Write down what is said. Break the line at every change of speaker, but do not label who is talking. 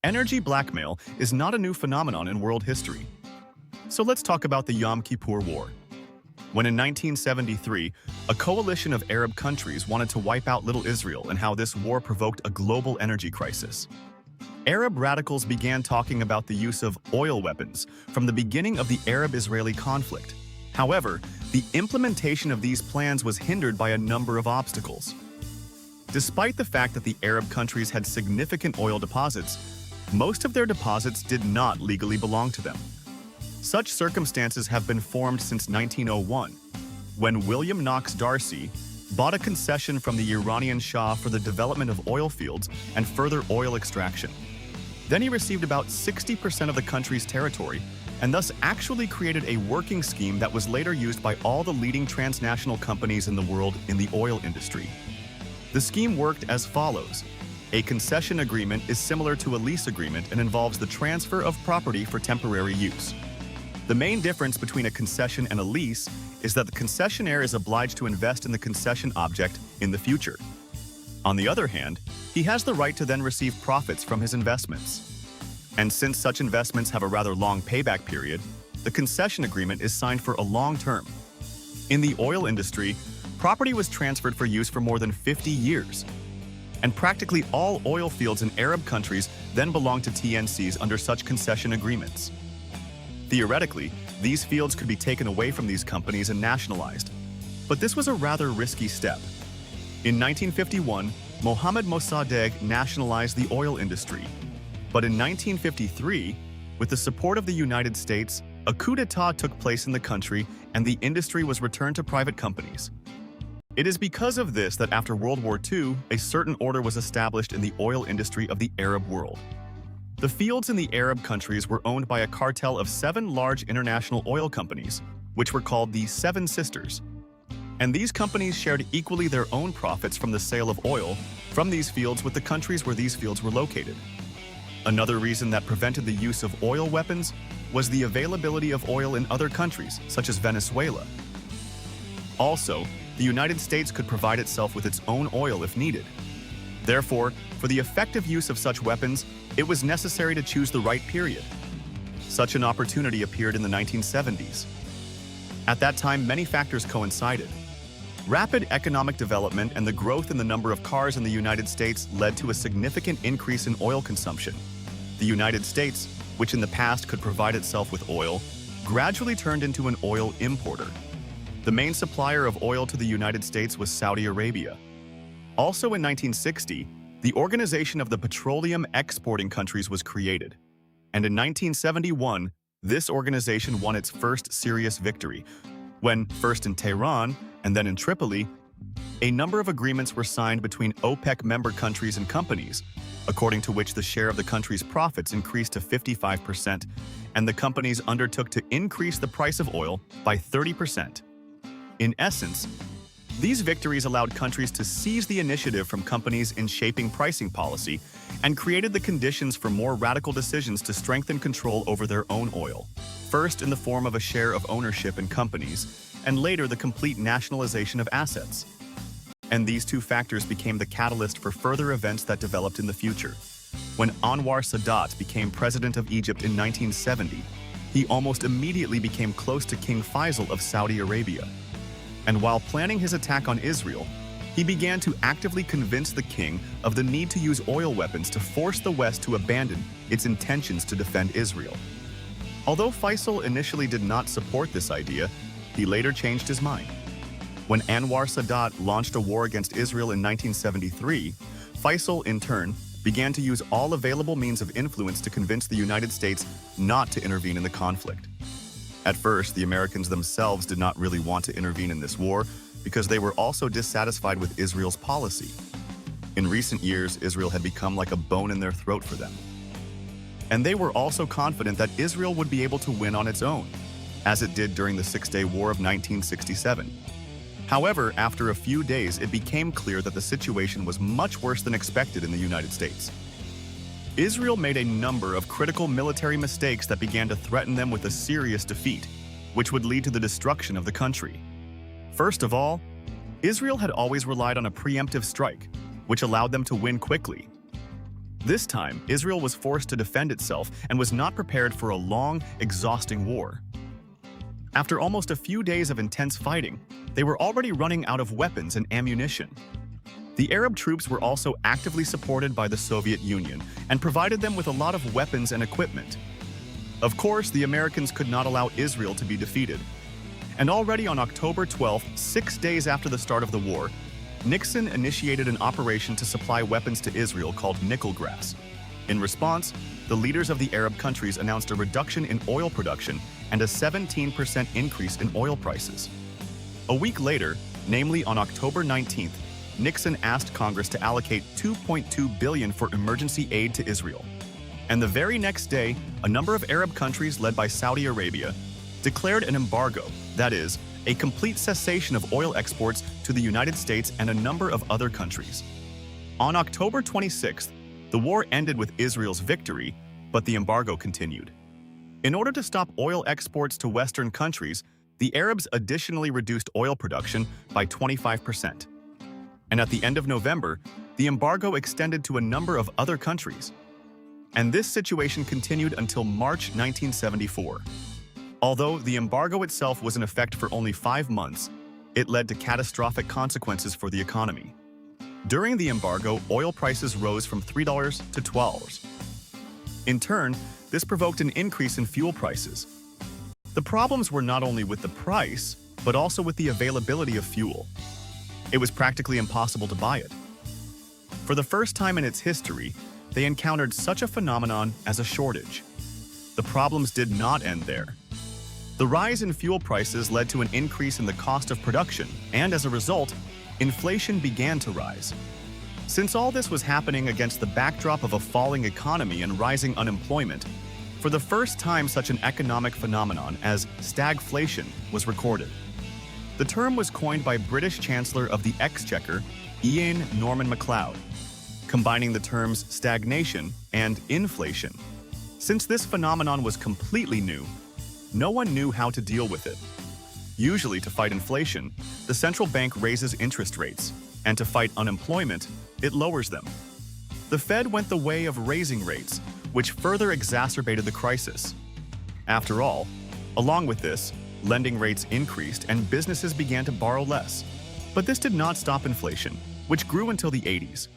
Energy blackmail is not a new phenomenon in world history. So let's talk about the Yom Kippur War. When in 1973, a coalition of Arab countries wanted to wipe out Little Israel and how this war provoked a global energy crisis. Arab radicals began talking about the use of oil weapons from the beginning of the Arab-Israeli conflict. However, the implementation of these plans was hindered by a number of obstacles. Despite the fact that the Arab countries had significant oil deposits, most of their deposits did not legally belong to them. Such circumstances have been formed since 1901, when William Knox D'Arcy bought a concession from the Iranian Shah for the development of oil fields and further oil extraction. Then he received about 60% of the country's territory and thus actually created a working scheme that was later used by all the leading transnational companies in the world in the oil industry. The scheme worked as follows. A concession agreement is similar to a lease agreement and involves the transfer of property for temporary use. The main difference between a concession and a lease is that the concessionaire is obliged to invest in the concession object in the future. On the other hand, he has the right to then receive profits from his investments. And since such investments have a rather long payback period, the concession agreement is signed for a long term. In the oil industry, property was transferred for use for more than 50 years. And practically all oil fields in Arab countries then belonged to TNCs under such concession agreements. Theoretically, these fields could be taken away from these companies and nationalized. But this was a rather risky step. In 1951, Mohammad Mossadegh nationalized the oil industry. But in 1953, with the support of the United States, a coup d'etat took place in the country and the industry was returned to private companies. It is because of this that after World War II, a certain order was established in the oil industry of the Arab world. The fields in the Arab countries were owned by a cartel of 7 large international oil companies, which were called the Seven Sisters. And these companies shared equally their own profits from the sale of oil from these fields with the countries where these fields were located. Another reason that prevented the use of oil weapons was the availability of oil in other countries, such as Venezuela. Also, the United States could provide itself with its own oil if needed. Therefore, for the effective use of such weapons, it was necessary to choose the right period. Such an opportunity appeared in the 1970s. At that time, many factors coincided. Rapid economic development and the growth in the number of cars in the United States led to a significant increase in oil consumption. The United States, which in the past could provide itself with oil, gradually turned into an oil importer. The main supplier of oil to the United States was Saudi Arabia. Also in 1960, the Organization of the Petroleum Exporting Countries was created. And in 1971, this organization won its first serious victory, when, first in Tehran and then in Tripoli, a number of agreements were signed between OPEC member countries and companies, according to which the share of the country's profits increased to 55%, and the companies undertook to increase the price of oil by 30%. In essence, these victories allowed countries to seize the initiative from companies in shaping pricing policy and created the conditions for more radical decisions to strengthen control over their own oil, first in the form of a share of ownership in companies, and later the complete nationalization of assets. And these two factors became the catalyst for further events that developed in the future. When Anwar Sadat became president of Egypt in 1970, he almost immediately became close to King Faisal of Saudi Arabia. And while planning his attack on Israel, he began to actively convince the king of the need to use oil weapons to force the West to abandon its intentions to defend Israel. Although Faisal initially did not support this idea, he later changed his mind. When Anwar Sadat launched a war against Israel in 1973, Faisal, in turn, began to use all available means of influence to convince the United States not to intervene in the conflict. At first, the Americans themselves did not really want to intervene in this war because they were also dissatisfied with Israel's policy. In recent years, Israel had become like a bone in their throat for them. And they were also confident that Israel would be able to win on its own, as it did during the Six-Day War of 1967. However, after a few days, it became clear that the situation was much worse than expected in the United States. Israel made a number of critical military mistakes that began to threaten them with a serious defeat, which would lead to the destruction of the country. First of all, Israel had always relied on a preemptive strike, which allowed them to win quickly. This time, Israel was forced to defend itself and was not prepared for a long, exhausting war. After almost a few days of intense fighting, they were already running out of weapons and ammunition. The Arab troops were also actively supported by the Soviet Union and provided them with a lot of weapons and equipment. Of course, the Americans could not allow Israel to be defeated. And already on October 12th, 6 days after the start of the war, Nixon initiated an operation to supply weapons to Israel called Nickel Grass. In response, the leaders of the Arab countries announced a reduction in oil production and a 17% increase in oil prices. A week later, namely on October 19th, Nixon asked Congress to allocate $2.2 billion for emergency aid to Israel. And the very next day, a number of Arab countries led by Saudi Arabia declared an embargo, that is, a complete cessation of oil exports to the United States and a number of other countries. On October 26th, the war ended with Israel's victory, but the embargo continued. In order to stop oil exports to Western countries, the Arabs additionally reduced oil production by 25%. And at the end of November, the embargo extended to a number of other countries. And this situation continued until March 1974. Although the embargo itself was in effect for only 5 months, it led to catastrophic consequences for the economy. During the embargo, oil prices rose from $3 to $12. In turn, this provoked an increase in fuel prices. The problems were not only with the price, but also with the availability of fuel. It was practically impossible to buy it. For the first time in its history, they encountered such a phenomenon as a shortage. The problems did not end there. The rise in fuel prices led to an increase in the cost of production, and as a result, inflation began to rise. Since all this was happening against the backdrop of a falling economy and rising unemployment, for the first time such an economic phenomenon as stagflation was recorded. The term was coined by British Chancellor of the Exchequer, Ian Norman MacLeod, combining the terms stagnation and inflation. Since this phenomenon was completely new, no one knew how to deal with it. Usually, to fight inflation, the central bank raises interest rates, and to fight unemployment, it lowers them. The Fed went the way of raising rates, which further exacerbated the crisis. After all, along with this, lending rates increased and businesses began to borrow less. But this did not stop inflation, which grew until the 80s.